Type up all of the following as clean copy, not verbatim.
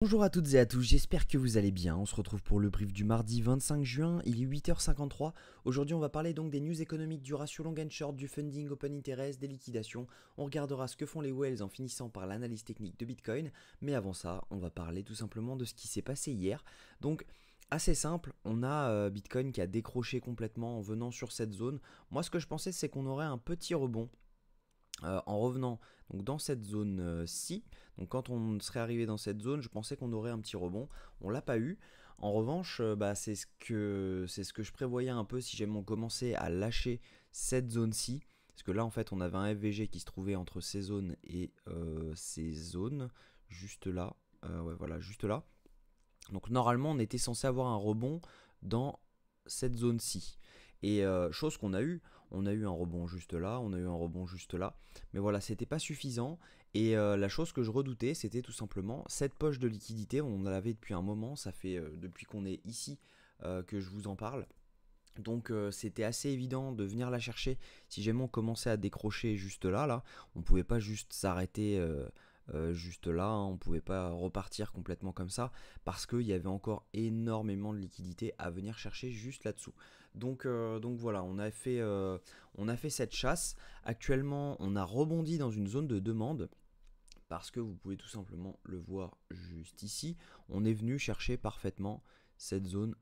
Bonjour à toutes et à tous, j'espère que vous allez bien. On se retrouve pour le brief du mardi 25 juin, il est 8h53. Aujourd'hui, on va parler donc des news économiques, du ratio long and short, du funding, open interest, des liquidations. On regardera ce que font les whales en finissant par l'analyse technique de Bitcoin. Mais avant ça, on va parler tout simplement de ce qui s'est passé hier. Donc, assez simple, on a Bitcoin qui a décroché complètement en venant sur cette zone. Moi, ce que je pensais, c'est qu'on aurait un petit rebond. En revenant donc dans cette zone-ci, donc quand on serait arrivé dans cette zone, je pensais qu'on aurait un petit rebond. On l'a pas eu. En revanche, c'est ce que je prévoyais un peu si jamais on commençait à lâcher cette zone-ci. Parce que là, en fait, on avait un FVG qui se trouvait entre ces zones et ces zones, juste là. Ouais, voilà, juste là. Donc normalement, on était censé avoir un rebond dans cette zone-ci. Et chose qu'on a eu, on a eu un rebond juste là, on a eu un rebond juste là. Mais voilà, c'était pas suffisant. Et la chose que je redoutais, c'était tout simplement cette poche de liquidité. On en avait depuis un moment, ça fait depuis qu'on est ici que je vous en parle. Donc c'était assez évident de venir la chercher si jamais on commençait à décrocher juste là, là. On pouvait pas juste s'arrêter juste là, hein. On pouvait pas repartir complètement comme ça parce qu'il y avait encore énormément de liquidités à venir chercher juste là-dessous. Donc voilà, on a fait cette chasse. Actuellement, on a rebondi dans une zone de demande parce que vous pouvez tout simplement le voir juste ici. On est venu chercher parfaitement cette zone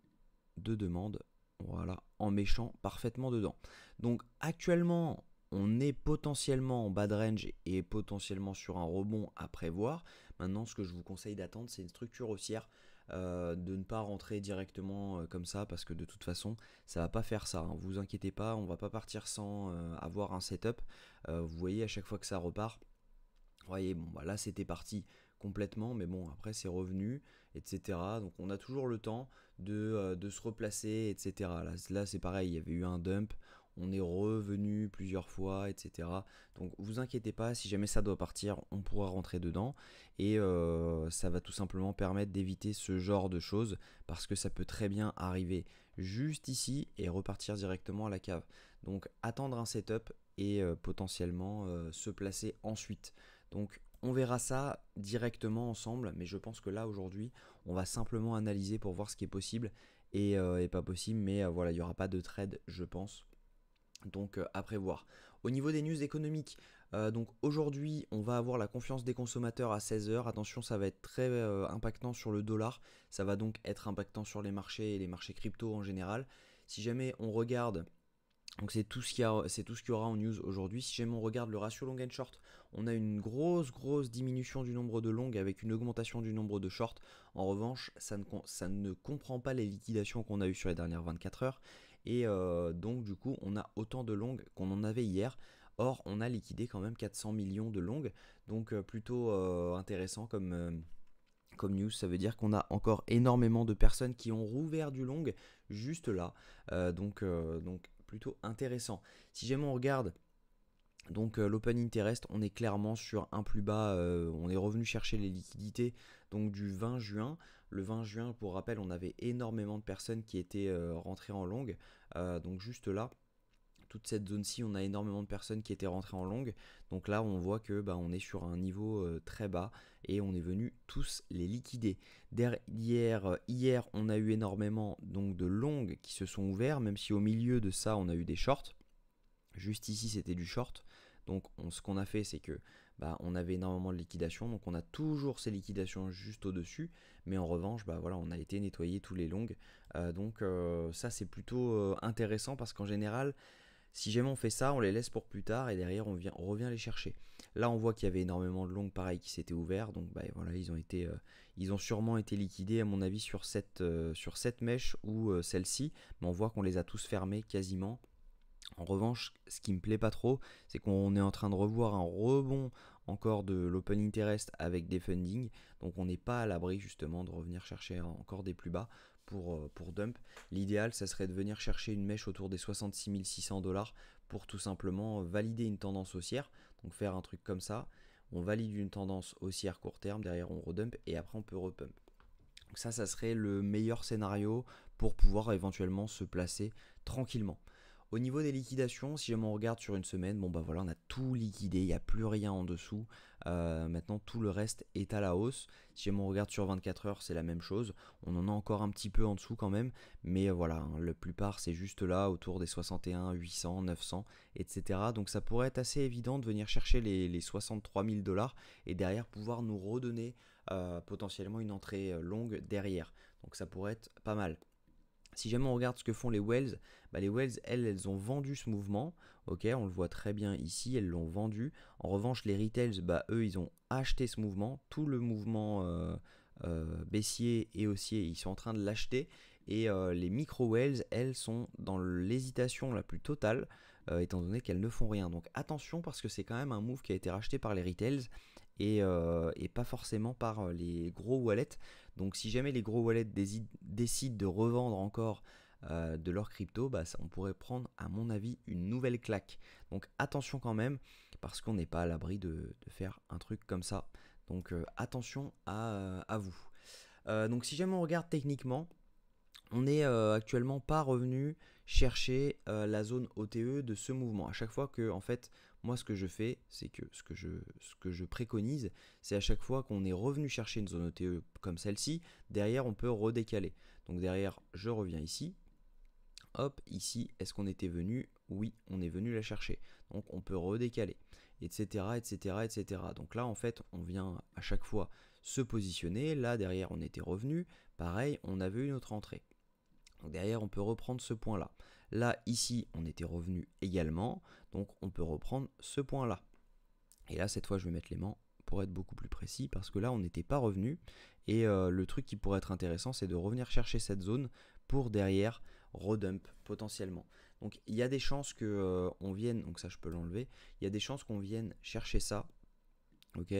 de demande, voilà, en méchant parfaitement dedans. Donc actuellement, on est potentiellement en bas de range et potentiellement sur un rebond à prévoir. Maintenant, ce que je vous conseille d'attendre, c'est une structure haussière, de ne pas rentrer directement comme ça, parce que de toute façon, ça va pas faire ça, hein. Vous inquiétez pas, on va pas partir sans avoir un setup. Vous voyez, à chaque fois que ça repart, vous voyez, bon, bah là c'était parti complètement, mais bon, après c'est revenu, etc. Donc on a toujours le temps de se replacer, etc. Là c'est pareil, il y avait eu un dump, on est revenu plusieurs fois, etc. Donc vous inquiétez pas, si jamais ça doit partir, on pourra rentrer dedans. Et ça va tout simplement permettre d'éviter ce genre de choses, parce que ça peut très bien arriver juste ici et repartir directement à la cave. Donc attendre un setup et potentiellement se placer ensuite. Donc on verra ça directement ensemble, mais je pense que là aujourd'hui, on va simplement analyser pour voir ce qui est possible et pas possible, mais voilà, il n'y aura pas de trade, je pense. Donc à prévoir. Au niveau des news économiques, donc aujourd'hui, on va avoir la confiance des consommateurs à 16h. Attention, ça va être très impactant sur le dollar. Ça va donc être impactant sur les marchés et les marchés crypto en général. Si jamais on regarde, donc c'est tout ce qu'il y a, c'est tout ce qu'il y aura en news aujourd'hui. Si jamais on regarde le ratio long and short, on a une grosse diminution du nombre de longues avec une augmentation du nombre de shorts. En revanche, ça ne comprend pas les liquidations qu'on a eues sur les dernières 24 heures. Et donc du coup, on a autant de longues qu'on en avait hier. Or, on a liquidé quand même 400 millions de longues. Donc plutôt intéressant comme news. Ça veut dire qu'on a encore énormément de personnes qui ont rouvert du long juste là. Donc plutôt intéressant. Si jamais on regarde donc l'open interest, on est clairement sur un plus bas, on est revenu chercher les liquidités donc du 20 juin. Le 20 juin, pour rappel, on avait énormément de personnes qui étaient rentrées en long. Donc juste là, toute cette zone-ci, on a énormément de personnes qui étaient rentrées en longue. Donc là, on voit que on est sur un niveau très bas et on est venu tous les liquider. Hier, on a eu énormément donc de longues qui se sont ouverts, même si au milieu de ça, on a eu des shorts. Juste ici, c'était du short. Donc ce qu'on a fait, c'est que on avait énormément de liquidations. Donc on a toujours ces liquidations juste au-dessus. Mais en revanche, voilà, on a été nettoyer tous les longs. Ça, c'est plutôt intéressant parce qu'en général, si jamais on fait ça, on les laisse pour plus tard et derrière on revient les chercher. Là, on voit qu'il y avait énormément de longues pareil qui s'étaient ouverts, donc voilà, ils ont sûrement été liquidés à mon avis sur cette mèche ou celle-ci, mais on voit qu'on les a tous fermés quasiment. En revanche, ce qui me plaît pas trop, c'est qu'on est en train de revoir un rebond encore de l'open interest avec des fundings. Donc on n'est pas à l'abri justement de revenir chercher encore des plus bas pour dump. L'idéal, ça serait de venir chercher une mèche autour des 66 600 $ pour tout simplement valider une tendance haussière. Donc faire un truc comme ça. On valide une tendance haussière court terme, derrière on redump et après on peut repump. Donc ça serait le meilleur scénario pour pouvoir éventuellement se placer tranquillement. Au niveau des liquidations, si jamais on regarde sur une semaine, bon bah voilà, on a tout liquidé, il n'y a plus rien en dessous. Maintenant, tout le reste est à la hausse. Si jamais on regarde sur 24 heures, c'est la même chose. On en a encore un petit peu en dessous quand même, mais voilà, hein, la plupart c'est juste là, autour des 61, 800, 900, etc. Donc ça pourrait être assez évident de venir chercher les 63 000 dollars et derrière pouvoir nous redonner potentiellement une entrée longue derrière. Donc ça pourrait être pas mal. Si jamais on regarde ce que font les whales, bah les whales, elles ont vendu ce mouvement. Ok, on le voit très bien ici, elles l'ont vendu. En revanche, les retails, bah eux, ils ont acheté ce mouvement. Tout le mouvement baissier et haussier, ils sont en train de l'acheter. Et les micro whales, elles sont dans l'hésitation la plus totale, étant donné qu'elles ne font rien. Donc attention, parce que c'est quand même un move qui a été racheté par les retails et pas forcément par les gros wallets. Donc si jamais les gros wallets décident de revendre encore de leur crypto, bah, on pourrait prendre à mon avis une nouvelle claque. Donc attention quand même, parce qu'on n'est pas à l'abri de faire un truc comme ça. Donc attention à vous. Donc si jamais on regarde techniquement, on n'est actuellement pas revenu chercher la zone OTE de ce mouvement. À chaque fois que, en fait, moi ce que je fais, c'est que ce que je préconise, c'est à chaque fois qu'on est revenu chercher une zone OTE comme celle-ci, derrière on peut redécaler. Donc derrière, je reviens ici. Hop, ici, est-ce qu'on était venu? Oui, on est venu la chercher. Donc on peut redécaler, etc., etc., etc. Donc là, en fait, on vient à chaque fois se positionner. Là, derrière, on était revenu. Pareil, on avait une autre entrée. Donc derrière, on peut reprendre ce point-là. Là, ici, on était revenu également. Donc on peut reprendre ce point-là. Et là, cette fois, je vais mettre l'aimant pour être beaucoup plus précis parce que là, on n'était pas revenu. Et le truc qui pourrait être intéressant, c'est de revenir chercher cette zone pour derrière redump potentiellement. Donc il y a des chances que on vienne, donc ça je peux l'enlever, il y a des chances qu'on vienne chercher ça, ok,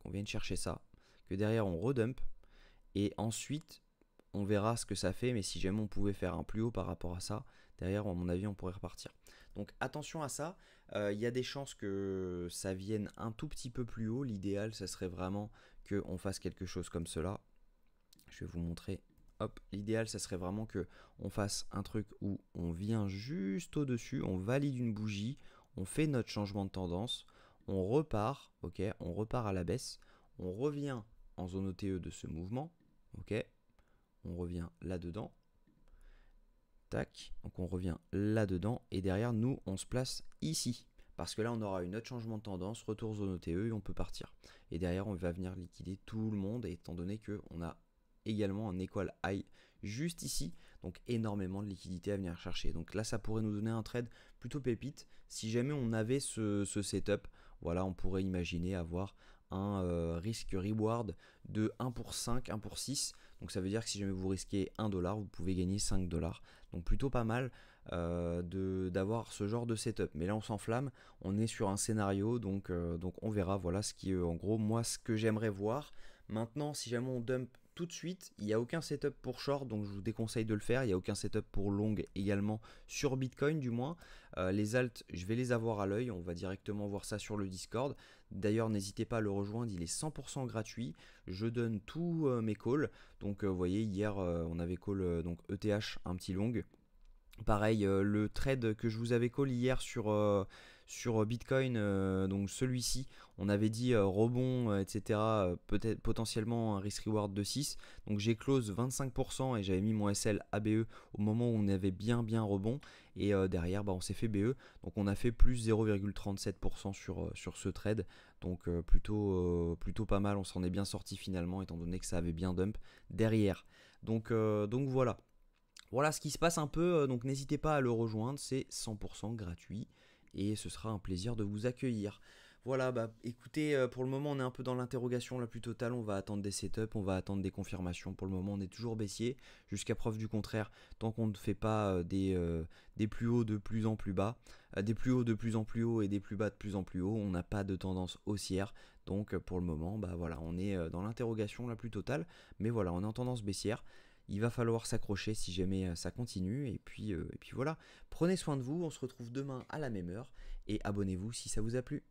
qu'on vienne chercher ça, que derrière on redump et ensuite on verra ce que ça fait, mais si jamais on pouvait faire un plus haut par rapport à ça, derrière, à mon avis, on pourrait repartir. Donc attention à ça, il y a des chances que ça vienne un tout petit peu plus haut. L'idéal, ça serait vraiment qu'on fasse quelque chose comme cela. Je vais vous montrer. Hop, l'idéal, ça serait vraiment qu'on fasse un truc où on vient juste au-dessus, on valide une bougie, on fait notre changement de tendance, on repart, ok, on repart à la baisse, on revient en zone OTE de ce mouvement, ok, on revient là-dedans, tac, donc on revient là-dedans, et derrière nous, on se place ici, parce que là, on aura une autre changement de tendance, retour zone OTE, et on peut partir. Et derrière, on va venir liquider tout le monde, étant donné qu'on a également un equal high juste ici, donc énormément de liquidité à venir chercher. Donc là, ça pourrait nous donner un trade plutôt pépite. Si jamais on avait ce setup, voilà, on pourrait imaginer avoir un risk-reward de 1 pour 5, 1 pour 6. Donc ça veut dire que si jamais vous risquez 1 dollar, vous pouvez gagner 5 dollars. Donc plutôt pas mal d'avoir ce genre de setup. Mais là on s'enflamme, on est sur un scénario, donc on verra. Voilà ce qui est en gros moi ce que j'aimerais voir. Maintenant si jamais on dump tout de suite, il n'y a aucun setup pour short, donc je vous déconseille de le faire. Il n'y a aucun setup pour long également sur Bitcoin du moins. Les alts, je vais les avoir à l'œil, on va directement voir ça sur le Discord. D'ailleurs, n'hésitez pas à le rejoindre, il est 100% gratuit. Je donne tous mes calls. Donc vous voyez, hier on avait call donc ETH un petit long. Pareil, le trade que je vous avais call hier sur Bitcoin, donc celui-ci, on avait dit rebond, etc. Peut-être potentiellement un risk reward de 6. Donc j'ai close 25% et j'avais mis mon SL ABE au moment où on avait bien rebond. Et derrière, bah, on s'est fait BE. Donc on a fait plus 0,37% sur ce trade. Donc plutôt pas mal. On s'en est bien sorti finalement étant donné que ça avait bien dump derrière. Donc voilà. Voilà ce qui se passe un peu, donc n'hésitez pas à le rejoindre, c'est 100% gratuit et ce sera un plaisir de vous accueillir. Voilà, bah écoutez, pour le moment on est un peu dans l'interrogation la plus totale, on va attendre des setups, on va attendre des confirmations. Pour le moment on est toujours baissier, jusqu'à preuve du contraire, tant qu'on ne fait pas des plus hauts de plus en plus bas, des plus hauts de plus en plus haut et des plus bas de plus en plus haut, on n'a pas de tendance haussière. Donc pour le moment, bah voilà, on est dans l'interrogation la plus totale, mais voilà, on est en tendance baissière. Il va falloir s'accrocher si jamais ça continue. Et puis voilà, prenez soin de vous, on se retrouve demain à la même heure. Et abonnez-vous si ça vous a plu.